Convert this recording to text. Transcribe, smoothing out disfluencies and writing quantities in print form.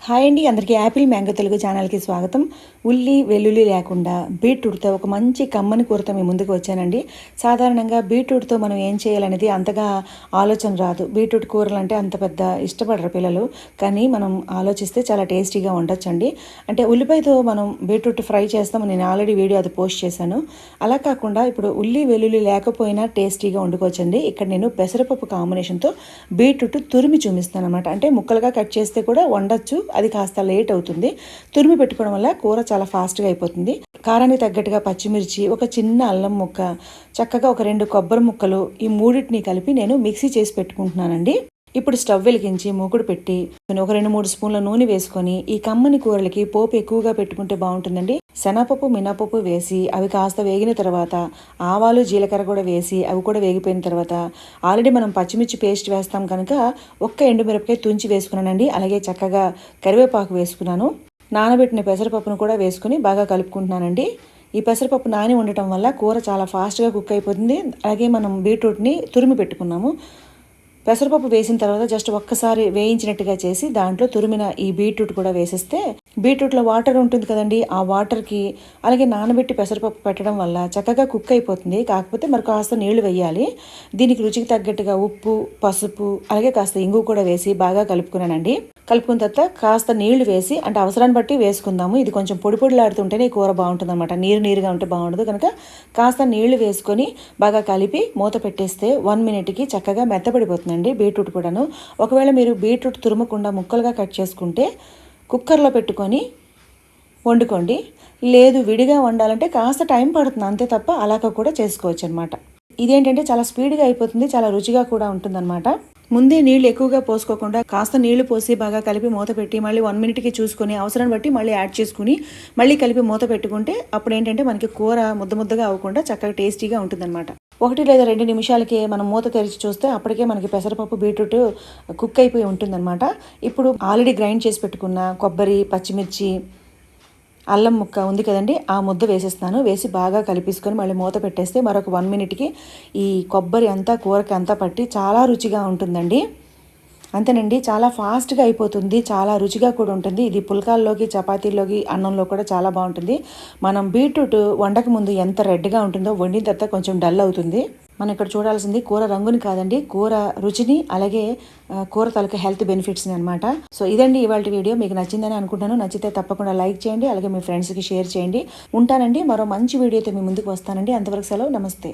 Hi అండి, అందరికీ Apple mango Telugu ఛానల్కి స్వాగతం. ఉల్లి వెల్లుల్లి లేకుండా బీట్రూట్తో ఒక మంచి కమ్మని కూరతో మీ ముందుకు వచ్చానండి. సాధారణంగా బీట్రూట్తో మనం ఏం చేయాలనేది అంతగా ఆలోచన రాదు. బీట్రూట్ కూరలు అంటే అంత పెద్ద ఇష్టపడరు పిల్లలు, కానీ మనం ఆలోచిస్తే చాలా టేస్టీగా ఉండొచ్చండి. అంటే ఉల్లిపాయతో మనం బీట్రూట్ ఫ్రై చేస్తాం, నేను ఆల్రెడీ వీడియో అది పోస్ట్ చేశాను. అలా కాకుండా ఇప్పుడు ఉల్లి వెల్లుల్లి లేకపోయినా టేస్టీగా వండుకోవచ్చండి. ఇక్కడ నేను పెసరపప్పు కాంబినేషన్తో బీట్రూట్ తురిమి చూపిస్తాను అనమాట. అంటే ముక్కలుగా కట్ చేస్తే కూడా వండొచ్చు, అది కాస్త లేట్ అవుతుంది. తురిమి పెట్టుకోవడం వల్ల కూర చాలా ఫాస్ట్గా అయిపోతుంది. కారానికి తగ్గట్టుగా పచ్చిమిర్చి, ఒక చిన్న అల్లం ముక్క, చక్కగా ఒక 2 కొబ్బరి ముక్కలు, ఈ మూడింటిని కలిపి నేను మిక్సీ చేసి పెట్టుకుంటున్నానండి. ఇప్పుడు స్టవ్ వెలిగించి మూకుడు పెట్టి ఒక 2-3 స్పూన్ల నూనె వేసుకొని ఈ కమ్మని కూరలకి పోపు ఎక్కువగా పెట్టుకుంటే బాగుంటుందండి. శనగపప్పు మినపప్పు వేసి అవి కాస్త వేగిన తర్వాత ఆవాలు జీలకర్ర కూడా వేసి అవి కూడా వేగిపోయిన తర్వాత ఆల్రెడీ మనం పచ్చిమిర్చి పేస్ట్ వేస్తాం కనుక ఒక్క ఎండుమిరపకాయ తుంచి వేసుకున్నానండి. అలాగే చక్కగా కరివేపాకు వేసుకున్నాను. నానబెట్టిన పెసరపప్పును కూడా వేసుకుని బాగా కలుపుకుంటున్నానండి. ఈ పెసరపప్పు నాని ఉండటం వల్ల కూర చాలా ఫాస్ట్గా కుక్ అయిపోతుంది. అలాగే మనం బీట్రూట్ని తురిమి పెట్టుకున్నాము. పెసరపప్పు వేసిన తర్వాత జస్ట్ ఒక్కసారి వేయించినట్టుగా చేసి దాంట్లో తురిమిన ఈ బీట్రూట్ కూడా వేసేస్తే, బీట్రూట్లో వాటర్ ఉంటుంది కదండి, ఆ వాటర్కి అలాగే నానబెట్టి పెసరపప్పు పెట్టడం వల్ల చక్కగా కుక్ అయిపోతుంది. కాకపోతే మరి కాస్త నీళ్లు వేయాలి. దీనికి రుచికి తగ్గట్టుగా ఉప్పు, పసుపు, అలాగే కాస్త ఇంగు కూడా వేసి బాగా కలుపుకున్నానండి. కలుపుకున్న తర్వాత కాస్త నీళ్లు వేసి, అంటే అవసరాన్ని బట్టి వేసుకుందాము. ఇది కొంచెం పొడి పొడిలాడుతుంటేనే ఈ కూర బాగుంటుంది అనమాట. నీరుగా ఉంటే బాగుండదు కనుక కాస్త నీళ్లు వేసుకొని బాగా కలిపి మూత పెట్టేస్తే 1 మినిట్కి చక్కగా మెత్తపడిపోతుందండి బీట్రూట్ కూడాను. ఒకవేళ మీరు బీట్రూట్ తురుమకుండా ముక్కలుగా కట్ చేసుకుంటే కుక్కర్లో పెట్టుకొని వండుకోండి. లేదు విడిగా వండాలంటే కాస్త టైం పడుతుంది అంతే తప్ప అలాగ కూడా చేసుకోవచ్చు అనమాట. ఇదేంటంటే చాలా స్పీడ్గా అయిపోతుంది, చాలా రుచిగా కూడా ఉంటుందన్నమాట. ముందే నీళ్లు ఎక్కువగా పోసుకోకుండా కాస్త నీళ్లు పోసి బాగా కలిపి మూత పెట్టి మళ్ళీ 1 మినిట్కి చూసుకొని అవసరాన్ని బట్టి మళ్ళీ యాడ్ చేసుకుని మళ్ళీ కలిపి మూత పెట్టుకుంటే అప్పుడు ఏంటంటే మనకి కూర ముద్దగా అవ్వకుండా చక్కగా టేస్టీగా ఉంటుందన్నమాట. 1 లేదా 2 నిమిషాలకి మనం మూత తెరిచి చూస్తే అప్పటికే మనకి పెసరపప్పు బీట్రూట్ కుక్ అయిపోయి ఉంటుందన్నమాట. ఇప్పుడు ఆల్రెడీ గ్రైండ్ చేసి పెట్టుకున్న కొబ్బరి, పచ్చిమిర్చి, అల్లం ముక్క ఉంది కదండి, ఆ ముద్ద వేసేస్తాను. వేసి బాగా కలిపేసుకొని మళ్ళీ మూత పెట్టేస్తే మరొక 1 మినిట్కి ఈ కొబ్బరి అంతా కూరకి అంతా పట్టి చాలా రుచిగా ఉంటుందండి. అంతేనండి, చాలా ఫాస్ట్గా అయిపోతుంది, చాలా రుచిగా కూడా ఉంటుంది. ఇది పుల్కాల్లోకి, చపాతీల్లోకి, అన్నంలో కూడా చాలా బాగుంటుంది. మనం బీట్రూట్ వండక ముందు ఎంత రెడ్గా ఉంటుందో వండిన తర్వాత కొంచెం డల్ అవుతుంది. మనం ఇక్కడ చూడాల్సింది కూర రంగుని కాదండి, కూర రుచిని, అలాగే కూర తాలూకా హెల్త్ బెనిఫిట్స్ని అనమాట. సో ఇదండి ఇవాళ వీడియో. మీకు నచ్చిందని అనుకుంటాను. నచ్చితే తప్పకుండా లైక్ చేయండి, అలాగే మీ ఫ్రెండ్స్కి షేర్ చేయండి. ఉంటానండి, మరో మంచి వీడియోతో మీ ముందుకు వస్తానండి. అంతవరకు సెలవు, నమస్తే.